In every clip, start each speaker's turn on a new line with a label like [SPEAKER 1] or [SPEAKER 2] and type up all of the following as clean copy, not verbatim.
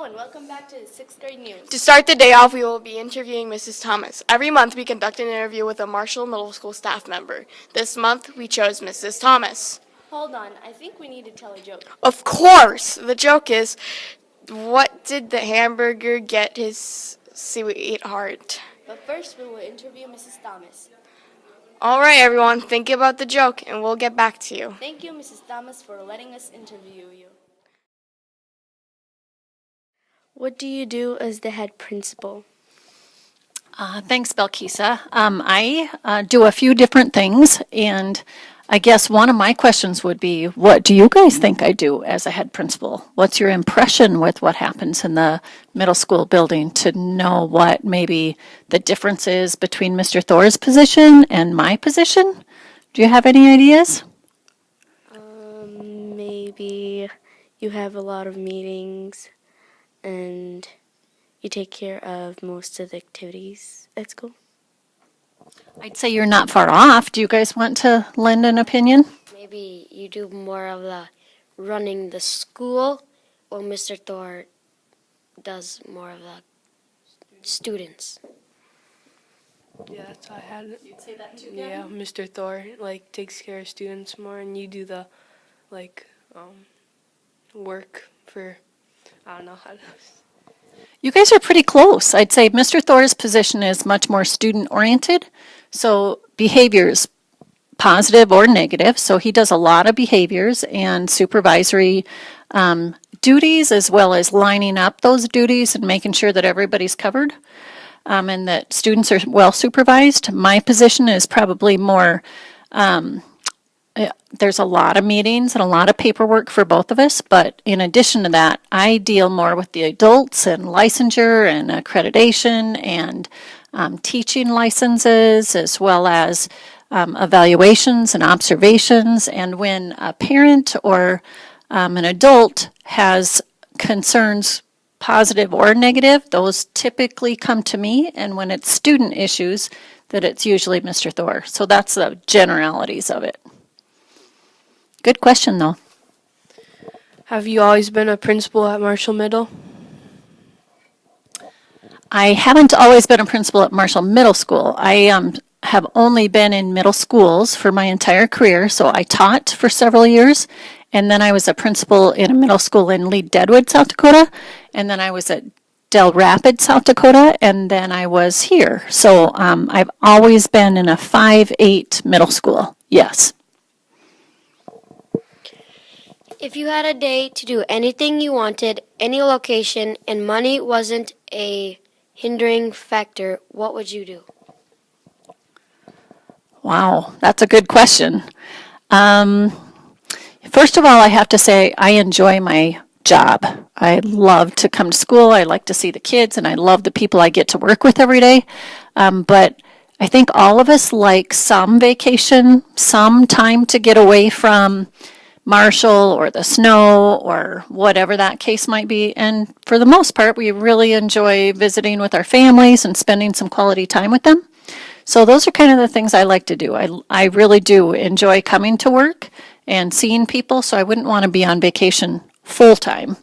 [SPEAKER 1] and welcome back to the 6th grade news.
[SPEAKER 2] To start the day off, we will be interviewing Mrs. Thomas. Every month, we conduct an interview with a Marshall Middle School staff member. This month, we chose Mrs. Thomas.
[SPEAKER 1] Hold on, I think we need to tell a joke.
[SPEAKER 2] Of course! The joke is, what did the hamburger get his sweetheart?
[SPEAKER 1] But first, we will interview Mrs. Thomas.
[SPEAKER 2] All right, everyone, think about the joke, and we'll get back to you.
[SPEAKER 1] Thank you, Mrs. Thomas, for letting us interview you. What do you do as the head principal?
[SPEAKER 3] Thanks, Belkisa. I do a few different things, and I guess one of my questions would be, what do you guys think I do as a head principal? What's your impression with what happens in the middle school building to know what maybe the difference is between Mr. Thor's position and my position? Do you have any ideas?
[SPEAKER 1] Maybe you have a lot of meetings and you take care of most of the activities at school.
[SPEAKER 3] I'd say you're not far off. Do you guys want to lend an opinion?
[SPEAKER 4] Maybe you do more of the running the school, or Mr. Thor does more of the students.
[SPEAKER 5] Yeah, that's what I had.
[SPEAKER 3] You'd say that too,
[SPEAKER 5] Yeah, Mr. Thor takes care of students more, and you do the work for, I don't know how to.
[SPEAKER 3] You guys are pretty close. I'd say Mr. Thor's position is much more student-oriented, so behaviors, positive or negative. So he does a lot of behaviors and supervisory duties, as well as lining up those duties and making sure that everybody's covered and that students are well supervised. My position is probably more, there's a lot of meetings and a lot of paperwork for both of us, but in addition to that, I deal more with the adults and licensure and accreditation and teaching licenses, as well as evaluations and observations. And when a parent or an adult has concerns, positive or negative, those typically come to me, and when it's student issues, that it's usually Mr. Thor. So that's the generalities of it. Good question, though.
[SPEAKER 5] Have you always been a principal at Marshall Middle?
[SPEAKER 3] I haven't always been a principal at Marshall Middle School. I have only been in middle schools for my entire career, so I taught for several years, and then I was a principal in a middle school in Lee Deadwood, South Dakota, and then I was at Del Rapids, South Dakota, and then I was here. So I've always been in a 5-8 middle school, yes.
[SPEAKER 4] If you had a day to do anything you wanted, any location, and money wasn't a hindering factor, what would you do?
[SPEAKER 3] Wow, that's a good question. First of all, I have to say I enjoy my job. I love to come to school. I like to see the kids, and I love the people I get to work with every day. But I think all of us like some vacation, some time to get away from Marshall or the snow or whatever that case might be. And for the most part, we really enjoy visiting with our families and spending some quality time with them. So those are kind of the things I like to do. I really do enjoy coming to work and seeing people, so I wouldn't want to be on vacation full time.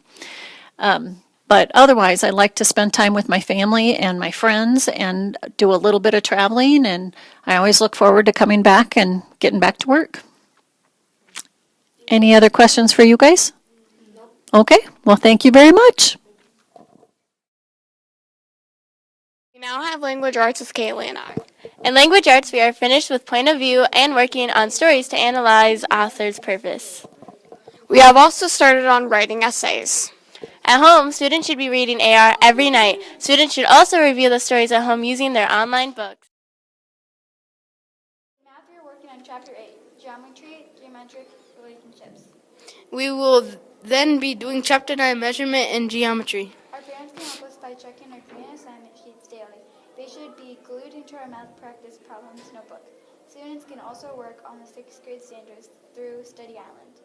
[SPEAKER 3] But otherwise, I like to spend time with my family and my friends and do a little bit of traveling, and I always look forward to coming back and getting back to work. Any other questions for you guys? Nope. Okay, well, thank you very much.
[SPEAKER 2] We now have language arts with Kaylee and I.
[SPEAKER 1] In language arts, we are finished with point of view and working on stories to analyze author's purpose.
[SPEAKER 2] We have also started on writing essays.
[SPEAKER 1] At home, students should be reading AR every night. Students should also review the stories at home using their online books.
[SPEAKER 6] Math, we're working on Chapter 8, Geometry, Geometric Relationships.
[SPEAKER 5] We will then be doing Chapter 9, Measurement and Geometry.
[SPEAKER 6] Our parents can help us by checking our community assignment sheets daily. They should be glued into our math practice problems notebook. Students can also work on the 6th grade standards through Study Island.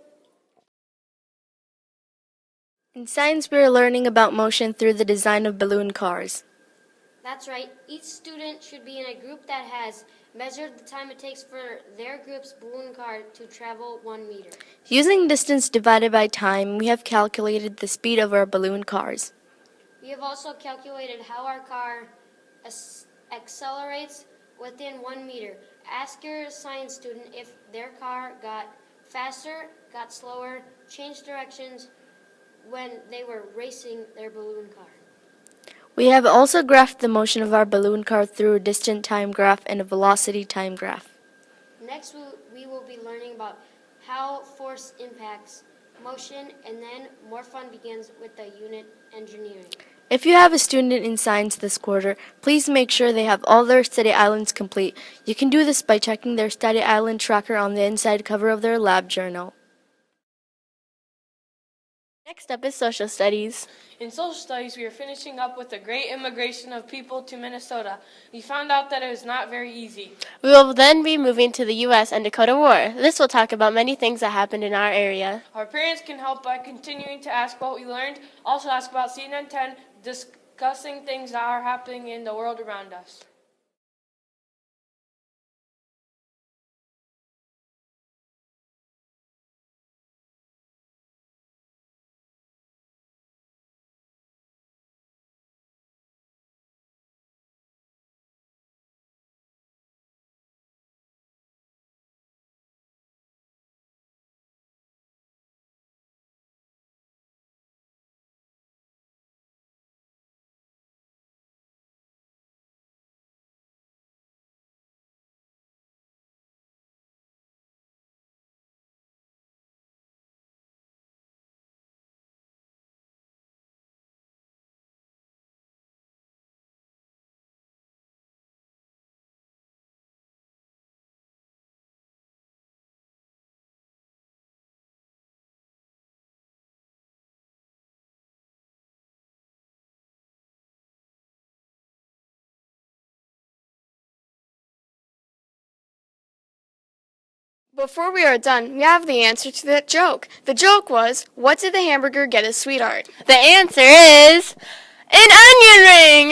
[SPEAKER 1] In science, we are learning about motion through the design of balloon cars.
[SPEAKER 4] That's right. Each student should be in a group that has measured the time it takes for their group's balloon car to travel 1 meter.
[SPEAKER 1] Using distance divided by time, we have calculated the speed of our balloon cars.
[SPEAKER 4] We have also calculated how our car accelerates within 1 meter. Ask your science student if their car got faster, got slower, changed directions when they were racing their balloon car.
[SPEAKER 1] We have also graphed the motion of our balloon car through a distance time graph and a velocity time graph.
[SPEAKER 4] Next, we will be learning about how force impacts motion, and then more fun begins with the unit engineering.
[SPEAKER 1] If you have a student in science this quarter, please make sure they have all their study islands complete. You can do this by checking their study island tracker on the inside cover of their lab journal. Next up is social studies.
[SPEAKER 7] In social studies, we are finishing up with the great immigration of people to Minnesota. We found out that it was not very easy.
[SPEAKER 8] We will then be moving to the U.S. and Dakota War. This will talk about many things that happened in our area.
[SPEAKER 7] Our parents can help by continuing to ask what we learned, also ask about CNN 10, discussing things that are happening in the world around us.
[SPEAKER 2] Before we are done, we have the answer to that joke. The joke was, what did the hamburger get his sweetheart?
[SPEAKER 8] The answer is an onion ring!